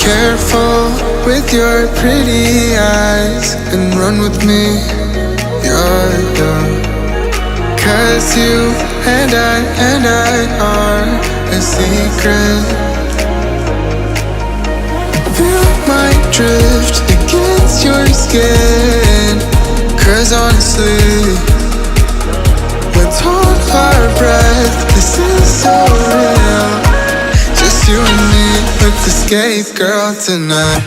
Careful with your pretty eyes and run with me, yeah. Cause you and I are a secret. Feel my drift against your skin. Cause honestly, let's hold our breath. This is so real. Just you and me with the escape girl tonight.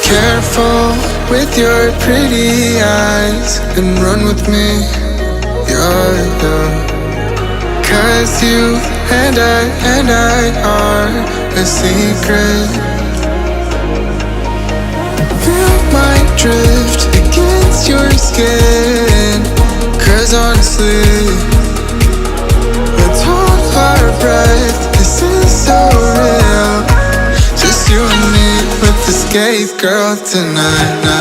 Careful with your pretty eyes and run with me, yeah. Cause you and I are a secret. Feel my drift against your skin. Cause honestly, let's hold our breath. This is so real. Just you and me with the escape girl tonight.